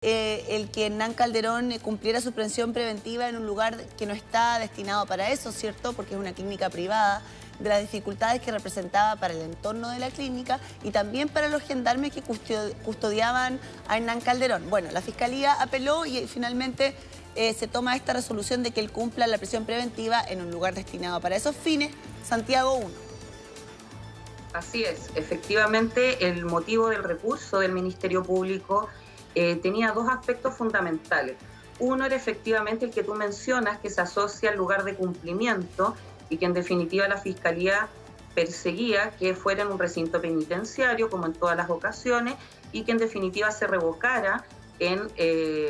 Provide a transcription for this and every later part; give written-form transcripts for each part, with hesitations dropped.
el que Hernán Calderón cumpliera su prisión preventiva en un lugar que no está destinado para eso, ¿cierto? Porque es una clínica privada, de las dificultades que representaba para el entorno de la clínica y también para los gendarmes que custodiaban a Hernán Calderón. Bueno, la Fiscalía apeló y finalmente se toma esta resolución de que él cumpla la prisión preventiva en un lugar destinado para esos fines, Santiago 1. Así es, efectivamente el motivo del recurso del Ministerio Público tenía dos aspectos fundamentales. Uno era efectivamente el que tú mencionas, que se asocia al lugar de cumplimiento y que en definitiva la Fiscalía perseguía que fuera en un recinto penitenciario, como en todas las ocasiones, y que en definitiva se revocara en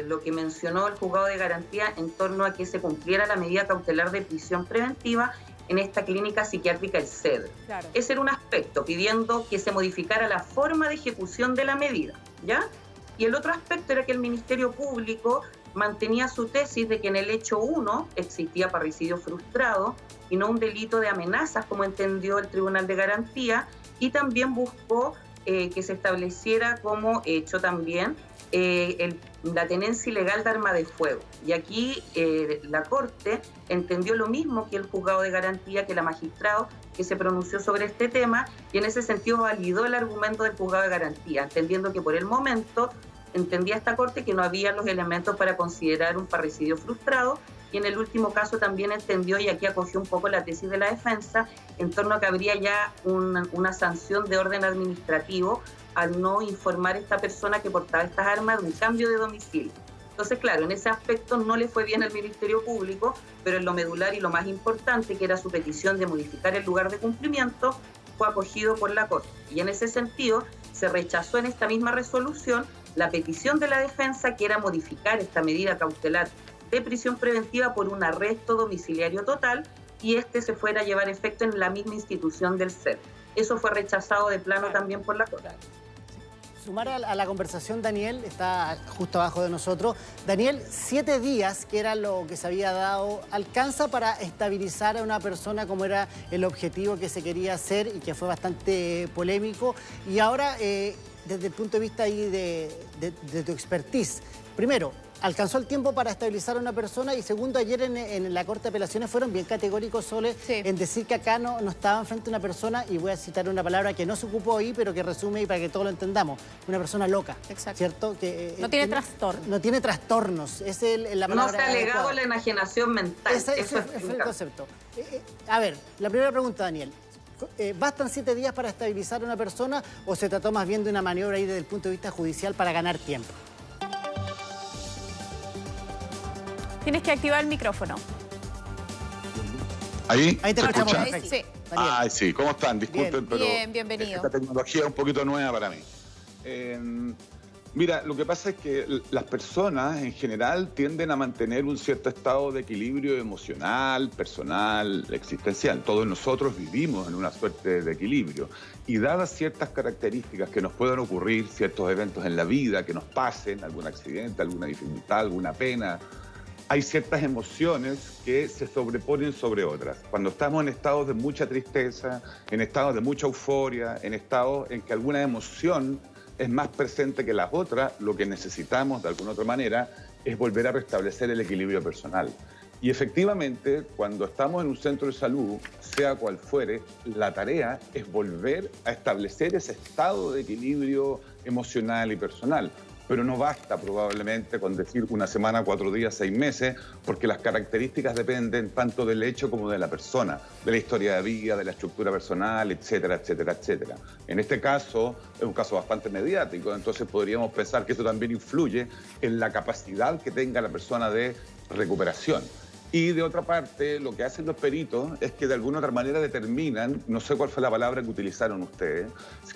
lo que mencionó el juzgado de garantía en torno a que se cumpliera la medida cautelar de prisión preventiva en esta clínica psiquiátrica El Cedro. Claro. Ese era un aspecto, pidiendo que se modificara la forma de ejecución de la medida, ¿ya? Y el otro aspecto era que el Ministerio Público mantenía su tesis de que en el hecho 1 existía parricidio frustrado y no un delito de amenazas, como entendió el Tribunal de Garantía, y también buscó que se estableciera como hecho también la tenencia ilegal de arma de fuego. Y aquí la Corte entendió lo mismo que el juzgado de garantía, que la magistrado que se pronunció sobre este tema, y en ese sentido validó el argumento del juzgado de garantía, entendiendo que por el momento entendía esta Corte que no había los elementos para considerar un parricidio frustrado, y en el último caso también entendió, y aquí acogió un poco la tesis de la defensa, en torno a que habría ya una sanción de orden administrativo al no informar a esta persona que portaba estas armas de un cambio de domicilio. Entonces, claro, en ese aspecto no le fue bien al Ministerio Público, pero en lo medular y lo más importante, que era su petición de modificar el lugar de cumplimiento, fue acogido por la Corte. Y en ese sentido, se rechazó en esta misma resolución la petición de la defensa, que era modificar esta medida cautelar de prisión preventiva por un arresto domiciliario total, y este se fuera a llevar efecto en la misma institución del CER. Eso fue rechazado de plano también por la Corte. Sumar a la conversación, Daniel, está justo abajo de nosotros. Daniel, 7 días, que era lo que se había dado, ¿alcanza para estabilizar a una persona como era el objetivo que se quería hacer y que fue bastante polémico? Y ahora, desde el punto de vista ahí de tu expertise, primero, ¿alcanzó el tiempo para estabilizar a una persona? Y segundo, ayer en la Corte de Apelaciones fueron bien categóricos, Sole, en decir que acá no estaban frente a una persona, y voy a citar una palabra que no se ocupó ahí, pero que resume y para que todos lo entendamos, una persona loca. Exacto. ¿Cierto? Que, no tiene trastorno. No tiene trastornos, es la palabra. No se ha alegado la enajenación mental. Ese fue el concepto. A ver, la primera pregunta, Daniel. ¿Bastan 7 días para estabilizar a una persona o se trató más bien de una maniobra ahí desde el punto de vista judicial para ganar tiempo? Tienes que activar el micrófono. ¿Ahí? Ahí te escuchamos. Sí. Ay, sí, ¿cómo están? Disculpen, pero bienvenido. esta tecnología es un poquito nueva para mí. Mira, lo que pasa es que las personas en general tienden a mantener un cierto estado de equilibrio emocional, personal, existencial. Todos nosotros vivimos en una suerte de equilibrio. Y dadas ciertas características que nos puedan ocurrir, ciertos eventos en la vida que nos pasen, algún accidente, alguna dificultad, alguna pena, hay ciertas emociones que se sobreponen sobre otras. Cuando estamos en estados de mucha tristeza, en estados de mucha euforia, en estados en que alguna emoción es más presente que las otras, lo que necesitamos de alguna otra manera es volver a restablecer el equilibrio personal. Y efectivamente, cuando estamos en un centro de salud, sea cual fuere, la tarea es volver a establecer ese estado de equilibrio emocional y personal. Pero no basta probablemente con decir una semana, 4 días, 6 meses, porque las características dependen tanto del hecho como de la persona, de la historia de vida, de la estructura personal, etcétera, etcétera, etcétera. En este caso, es un caso bastante mediático, entonces podríamos pensar que eso también influye en la capacidad que tenga la persona de recuperación. Y de otra parte, lo que hacen los peritos es que de alguna otra manera determinan, no sé cuál fue la palabra que utilizaron ustedes,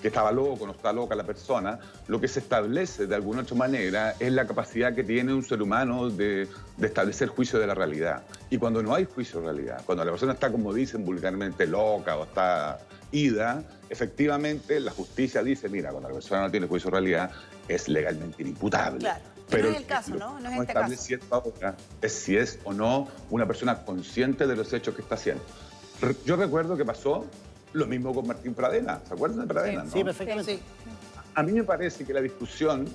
que estaba loco, no está loca la persona, lo que se establece de alguna otra manera es la capacidad que tiene un ser humano de establecer juicio de la realidad. Y cuando no hay juicio de realidad, cuando la persona está, como dicen vulgarmente, loca o está ida, efectivamente la justicia dice, mira, cuando la persona no tiene juicio de realidad, es legalmente inimputable. Claro. Pero no es el caso, ¿no? No es este caso. Ahora es si es o no una persona consciente de los hechos que está haciendo. Yo recuerdo que pasó lo mismo con Martín Pradena. ¿Se acuerdan de Pradena? Sí, ¿no? perfectamente. Sí. A mí me parece que la discusión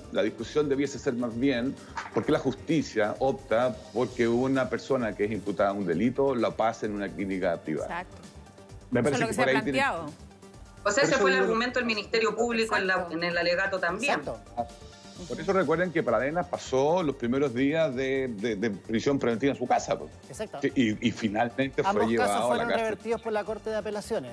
debiese ser más bien porque la justicia opta porque una persona que es imputada de un delito la pase en una clínica privada. Exacto. Me Eso es parece lo que que se ha por ahí planteado. O sea, ese eso fue el digo- argumento del Ministerio Público en el alegato también. Exacto. Por eso recuerden que Pradena pasó los primeros días de prisión preventiva en su casa. Pues. Exacto. Y finalmente fue Ambos casos llevado a la fueron cárcel. revertidos por la Corte de Apelaciones.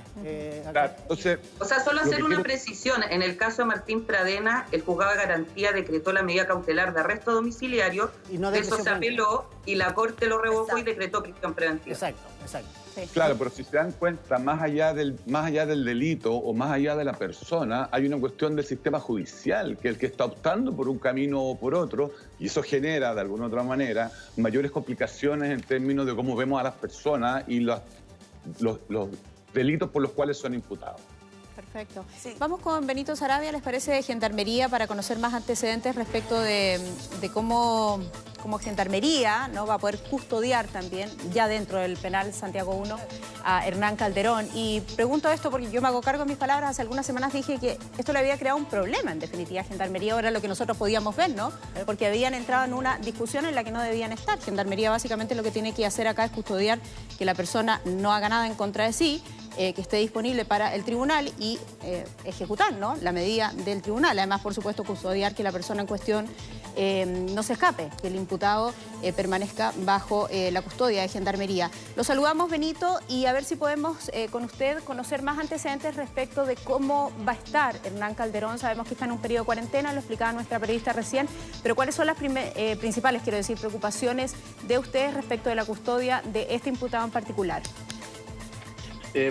Acá. Claro, entonces, O sea, solo Lo que hacer una quiero- precisión. En el caso de Martín Pradena, el juzgado de garantía decretó la medida cautelar de arresto domiciliario, Y no de eso se prisión apeló y la Corte lo revocó Exacto. y decretó prisión preventiva. Exacto, exacto. Sí. claro, pero si se dan cuenta, más allá del delito o más allá de la persona, hay una cuestión del sistema judicial, que es el que está optando por un camino o por otro, y eso genera, de alguna otra manera, mayores complicaciones en términos de cómo vemos a las personas y los delitos por los cuales son imputados. Perfecto. Sí. Vamos con Benito Saravia, ¿les parece, de Gendarmería, para conocer más antecedentes respecto de cómo Gendarmería, ¿no?, va a poder custodiar también, ya dentro del penal Santiago 1, a Hernán Calderón? Y pregunto esto porque yo me hago cargo de mis palabras. Hace algunas semanas dije que esto le había creado un problema, en definitiva, a Gendarmería. Ahora lo que nosotros podíamos ver, ¿no? Porque habían entrado en una discusión en la que no debían estar. Gendarmería básicamente lo que tiene que hacer acá es custodiar que la persona no haga nada en contra de sí, que esté disponible para el tribunal y ejecutar, ¿no?, la medida del tribunal. Además, por supuesto, custodiar que la persona en cuestión no se escape, que el imputado permanezca bajo la custodia de Gendarmería. Lo saludamos, Benito, y a ver si podemos con usted conocer más antecedentes respecto de cómo va a estar Hernán Calderón. Sabemos que está en un periodo de cuarentena, lo explicaba nuestra periodista recién, pero ¿cuáles son las principales, quiero decir, preocupaciones de ustedes respecto de la custodia de este imputado en particular?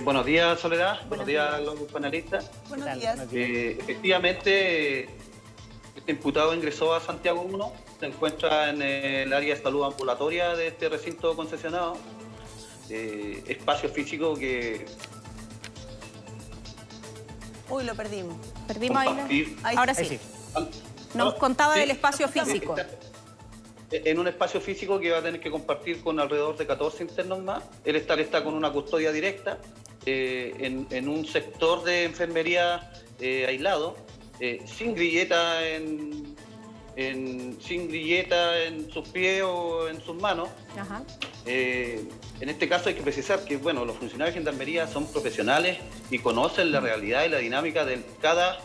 Buenos días, Soledad. Buenos Buenos días a días. los panelistas. Buenos tal? días. Buenos días. Efectivamente, este imputado ingresó a Santiago 1, se encuentra en el área de salud ambulatoria de este recinto concesionado. Espacio físico que Uy, lo perdimos. ¿Perdimos ahí? compartir. Ahí Ahora Ahí sí. sí. Nos contaba Sí. del espacio físico. En un espacio físico que va a tener que compartir con alrededor de 14 internos más. Él está con una custodia directa en un sector de enfermería aislado, sin grilleta sin grilleta en sus pies o en sus manos. Ajá. En este caso hay que precisar que bueno, los funcionarios de Gendarmería son profesionales y conocen la realidad y la dinámica de cada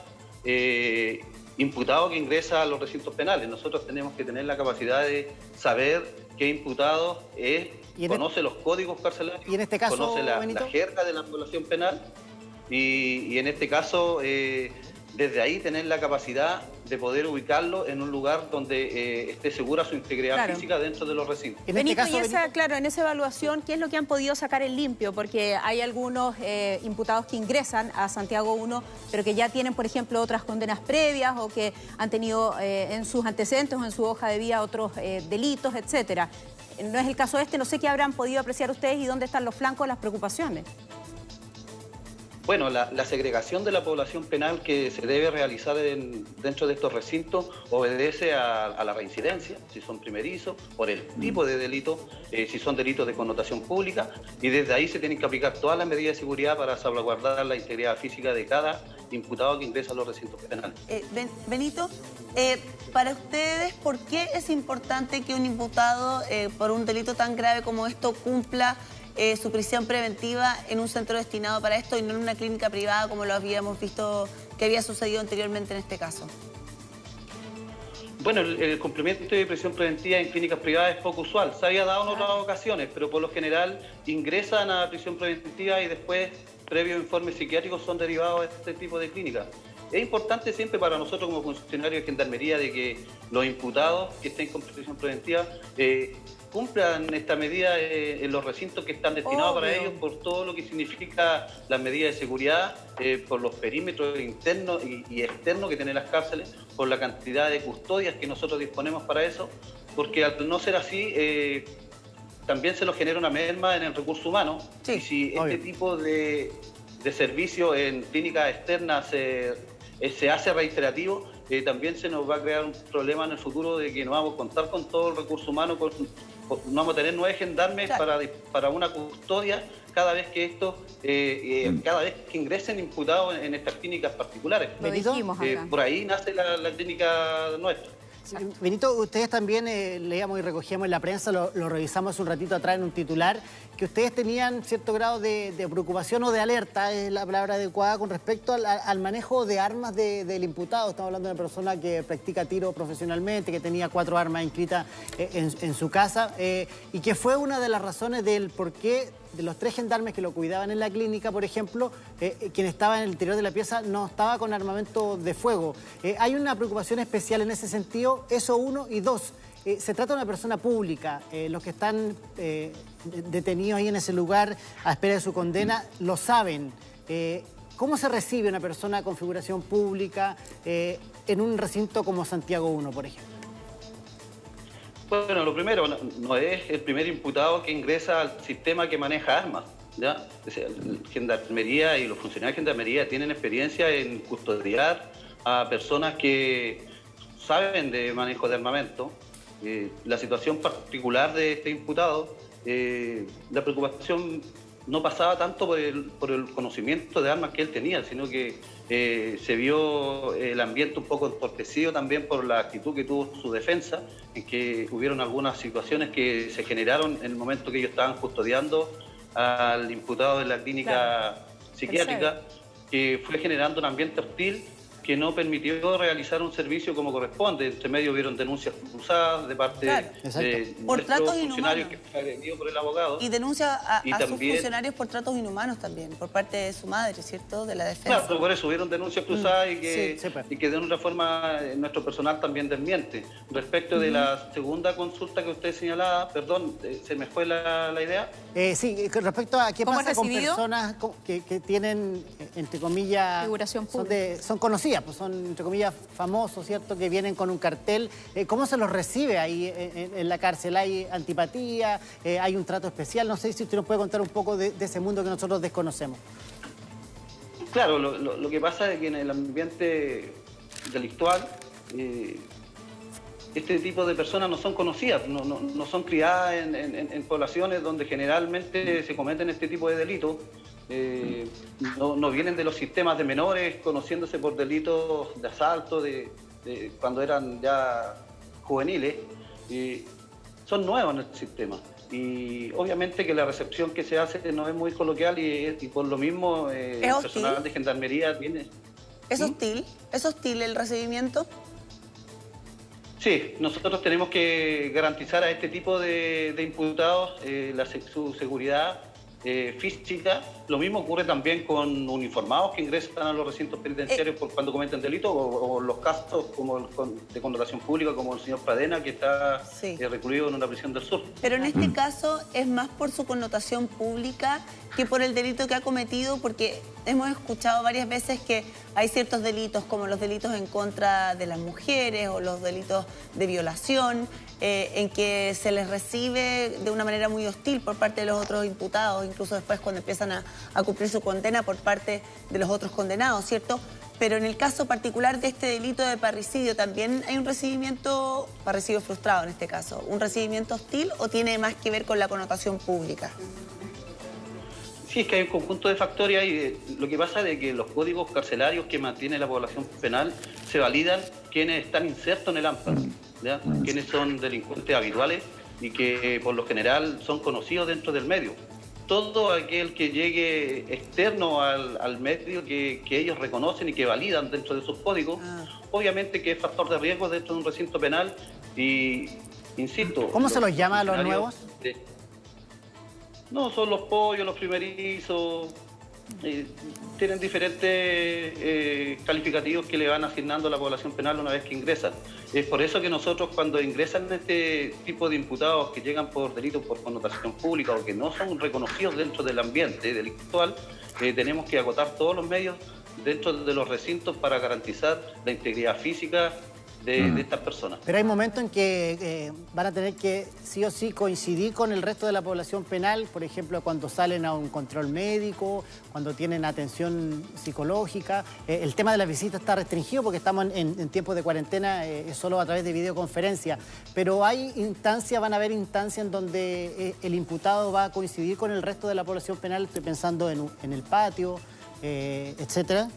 imputado que ingresa a los recintos penales. Nosotros tenemos que tener la capacidad de saber qué imputado es, ¿Y en conoce los códigos carcelarios, y en este caso, conoce la Benito? jerga de la población penal y en este caso desde ahí tener la capacidad de poder ubicarlo en un lugar donde esté segura su integridad Claro. física dentro de los recintos. En Benito, este caso, y esa, Benito, claro, en esa evaluación, ¿qué es lo que han podido sacar en limpio? Porque hay algunos imputados que ingresan a Santiago 1, pero que ya tienen, por ejemplo, otras condenas previas o que han tenido en sus antecedentes o en su hoja de vida otros delitos, etcétera. No es el caso este, no sé qué habrán podido apreciar ustedes y dónde están los flancos de las preocupaciones. Bueno, la segregación de la población penal que se debe realizar dentro de estos recintos obedece a la reincidencia, si son primerizos, por el tipo de delito, si son delitos de connotación pública, y desde ahí se tienen que aplicar todas las medidas de seguridad para salvaguardar la integridad física de cada imputado que ingresa a los recintos penales. Benito, para ustedes, ¿por qué es importante que un imputado por un delito tan grave como esto cumpla su prisión preventiva en un centro destinado para esto y no en una clínica privada como lo habíamos visto que había sucedido anteriormente en este caso? Bueno, el cumplimiento de prisión preventiva en clínicas privadas es poco usual. Se había dado en otras ocasiones, pero por lo general ingresan a prisión preventiva y después, previo informes psiquiátricos, son derivados a este tipo de clínicas. Es importante siempre para nosotros como funcionarios de Gendarmería de que los imputados que estén con prisión preventiva cumplan esta medida en los recintos que están destinados para ellos, por todo lo que significa las medidas de seguridad, por los perímetros internos y externos que tienen las cárceles, por la cantidad de custodias que nosotros disponemos para eso, porque al no ser así, también se nos genera una merma en el recurso humano. Sí, y si obvio. este tipo de servicio en clínicas externas se hace reiterativo, también se nos va a crear un problema en el futuro de que no vamos a contar con todo el recurso humano, no vamos a tener 9 gendarmes para una custodia cada vez que cada vez que ingresen imputados en estas clínicas particulares. Lo dijimos acá. Por ahí nace la clínica nuestra. Benito, ustedes también leíamos y recogíamos en la prensa, lo revisamos hace un ratito atrás en un titular, que ustedes tenían cierto grado de preocupación o de alerta, es la palabra adecuada, con respecto al manejo de armas del imputado. Estamos hablando de una persona que practica tiro profesionalmente, que tenía 4 armas inscritas en su casa, y que fue una de las razones del por qué de los 3 gendarmes que lo cuidaban en la clínica, por ejemplo, quien estaba en el interior de la pieza no estaba con armamento de fuego. Hay una preocupación especial en ese sentido, eso uno, y dos, se trata de una persona pública. Los que están detenidos ahí en ese lugar a espera de su condena lo saben. ¿Cómo se recibe una persona con figuración pública en un recinto como Santiago I, por ejemplo? Bueno, lo primero, no es el primer imputado que ingresa al sistema que maneja armas, ¿ya? O sea, Gendarmería y los funcionarios de Gendarmería tienen experiencia en custodiar a personas que saben de manejo de armamento. La situación particular de este imputado, la preocupación no pasaba tanto por el conocimiento de armas que él tenía, sino que se vio el ambiente un poco entorpecido también por la actitud que tuvo su defensa, en que hubieron algunas situaciones que se generaron en el momento que ellos estaban custodiando al imputado de la clínica psiquiátrica, que fue generando un ambiente hostil que no permitió realizar un servicio como corresponde. Entre medio hubieron denuncias cruzadas de parte de por tratos funcionarios inhumanos, que fue agredido por el abogado. Y denuncia a también, sus funcionarios por tratos inhumanos también, por parte de su madre, ¿cierto? De la defensa. Claro, pero por eso hubieron denuncias cruzadas y que de una forma nuestro personal también desmiente. Respecto de la segunda consulta que usted señalaba, perdón, se me fue la idea. Sí, con respecto a qué pasa con recibido? Personas que tienen, entre comillas, figuración pública. son conocidas, pues son, entre comillas, famosos, ¿cierto? Que vienen con un cartel. ¿Cómo se los recibe ahí en la cárcel? ¿Hay antipatía? ¿Hay un trato especial? No sé si usted nos puede contar un poco de ese mundo que nosotros desconocemos. Claro, lo que pasa es que en el ambiente delictual este tipo de personas no son conocidas, no son criadas en poblaciones donde generalmente se cometen este tipo de delitos. No vienen de los sistemas de menores conociéndose por delitos de asalto cuando eran ya juveniles. Son nuevos en el sistema. Y obviamente que la recepción que se hace no es muy coloquial y por lo mismo el personal de Gendarmería tiene... ¿Es hostil? ¿Es hostil el recibimiento? Sí, nosotros tenemos que garantizar a este tipo de imputados su seguridad física. Lo mismo ocurre también con uniformados que ingresan a los recintos penitenciarios cuando cometen delitos o los casos como de connotación pública, como el señor Pradena, que está recluido en una prisión del sur. Pero en este caso es más por su connotación pública que por el delito que ha cometido, porque hemos escuchado varias veces que hay ciertos delitos, como los delitos en contra de las mujeres o los delitos de violación, en que se les recibe de una manera muy hostil por parte de los otros imputados, incluso después cuando empiezan a cumplir su condena por parte de los otros condenados, ¿cierto? Pero en el caso particular de este delito de parricidio, ¿también hay un recibimiento, parricidio frustrado en este caso, un recibimiento hostil o tiene más que ver con la connotación pública? Sí, es que hay un conjunto de factores ahí. Lo que pasa es que los códigos carcelarios que mantiene la población penal se validan quienes están insertos en el AMPA, ¿ya? Quienes son delincuentes habituales y que por lo general son conocidos dentro del medio. Todo aquel que llegue externo al medio que ellos reconocen y que validan dentro de sus códigos, obviamente que es factor de riesgo dentro de un recinto penal y, insisto... ¿Cómo se los llama a los nuevos? No, son los pollos, los primerizos, tienen diferentes calificativos que le van asignando a la población penal una vez que ingresan. Es por eso que nosotros cuando ingresan este tipo de imputados que llegan por delitos por connotación pública o que no son reconocidos dentro del ambiente delictual, tenemos que agotar todos los medios dentro de los recintos para garantizar la integridad física de estas personas. Pero hay momentos en que van a tener que sí o sí coincidir con el resto de la población penal, por ejemplo, cuando salen a un control médico, cuando tienen atención psicológica. El tema de las visitas está restringido porque estamos en tiempos de cuarentena, solo a través de videoconferencia. Pero hay instancias, van a haber instancias en donde el imputado va a coincidir con el resto de la población penal, estoy pensando en el patio, etcétera.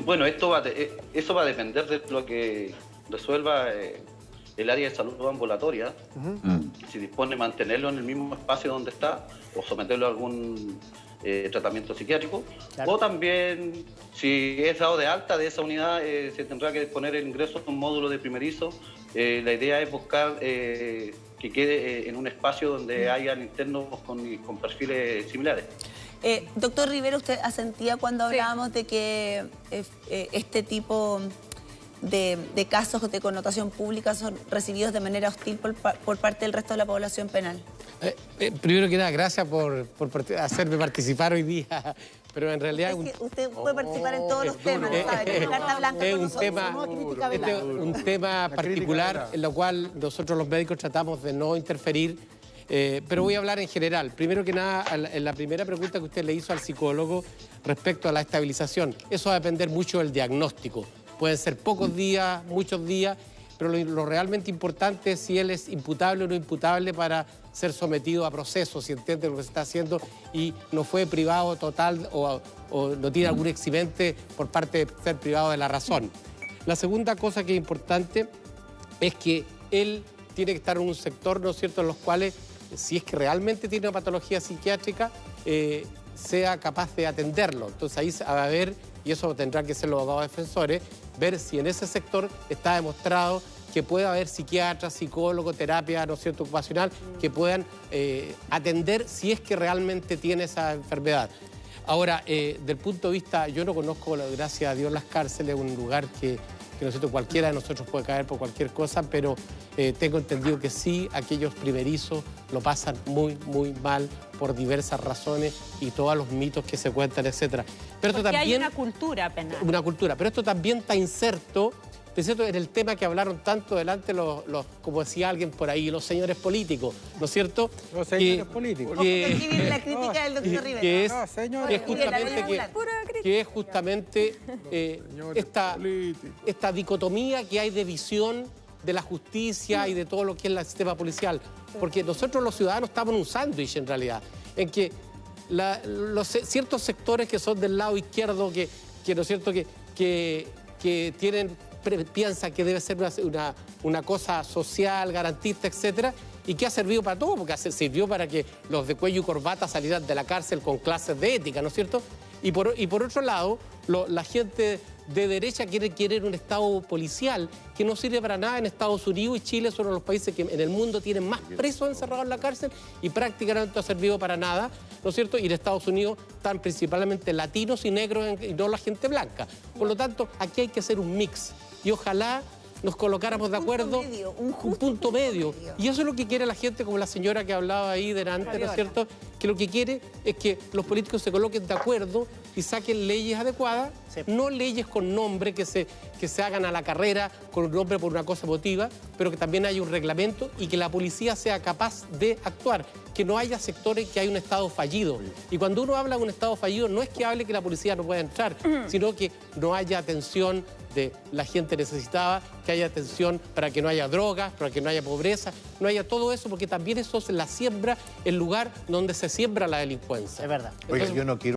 Bueno, eso va a depender de lo que resuelva el área de salud ambulatoria, si dispone de mantenerlo en el mismo espacio donde está o someterlo a algún tratamiento psiquiátrico, claro. O también, si es dado de alta de esa unidad, se tendrá que disponer el ingreso a un módulo de primerizo. La idea es buscar que quede en un espacio donde hayan internos con perfiles similares. Doctor Rivero, ¿usted asentía cuando hablábamos de que este tipo de casos de connotación pública son recibidos de manera hostil por parte del resto de la población penal? Primero que nada, gracias por hacerme participar hoy día. Pero en realidad... Usted puede participar en todos los temas, ¿sabe? Carta blanca es con un tema particular en lo cual nosotros los médicos tratamos de no interferir. Pero voy a hablar en general. Primero que nada, en la primera pregunta que usted le hizo al psicólogo respecto a la estabilización, eso va a depender mucho del diagnóstico. Pueden ser pocos días, muchos días, pero lo realmente importante es si él es imputable o no imputable para ser sometido a procesos, si entiende lo que se está haciendo y no fue privado total o no tiene algún eximente por parte de ser privado de la razón. La segunda cosa que es importante es que él tiene que estar en un sector, ¿no es cierto?, en los cuales, si es que realmente tiene una patología psiquiátrica, sea capaz de atenderlo. Entonces ahí va a ver, y eso tendrán que ser los abogados defensores, ver si en ese sector está demostrado que puede haber psiquiatras, psicólogos, terapia, ¿no es cierto?, ocupacional, que puedan atender si es que realmente tiene esa enfermedad. Ahora, del punto de vista, yo no conozco, gracias a Dios, las cárceles, un lugar que ¿no es cierto?, cualquiera de nosotros puede caer por cualquier cosa, pero tengo entendido que sí, aquellos primerizos lo pasan muy, muy mal por diversas razones y todos los mitos que se cuentan, etcétera. Pero porque esto también, hay una cultura penal. Una cultura, pero esto también está inserto, ¿no es cierto?, en el tema que hablaron tanto delante como decía alguien por ahí, los señores políticos, ¿no es cierto? Los señores políticos. Que la crítica del doctor Rivera. Que es justamente esta dicotomía que hay de visión de la justicia y de todo lo que es el sistema policial. Porque nosotros los ciudadanos estamos en un sándwich en realidad, en que ciertos sectores que son del lado izquierdo, ¿no es cierto?, que piensan que debe ser una cosa social, garantista, etcétera, y que ha servido para todo, porque sirvió para que los de cuello y corbata salieran de la cárcel con clases de ética, ¿no es cierto? Y por otro lado, la gente de derecha quiere un Estado policial que no sirve para nada. En Estados Unidos y Chile son los países que en el mundo tienen más presos encerrados en la cárcel y prácticamente no ha servido para nada, ¿no es cierto? Y en Estados Unidos están principalmente latinos y negros y no la gente blanca. Por lo tanto, aquí hay que hacer un mix y ojalá nos colocáramos de acuerdo, un punto medio. Y eso es lo que quiere la gente, como la señora que hablaba ahí delante, ¿no es cierto? Que lo que quiere es que los políticos se coloquen de acuerdo y saquen leyes adecuadas, no leyes con nombre que se hagan a la carrera, con un nombre por una cosa emotiva, pero que también haya un reglamento y que la policía sea capaz de actuar, que no haya sectores que hay un Estado fallido. Y cuando uno habla de un Estado fallido, no es que hable que la policía no pueda entrar, sino que no haya atención de la gente necesitada, que haya atención para que no haya drogas, para que no haya pobreza, no haya todo eso, porque también eso es la siembra, el lugar donde se siembra la delincuencia. Es verdad. Oiga, yo no quiero...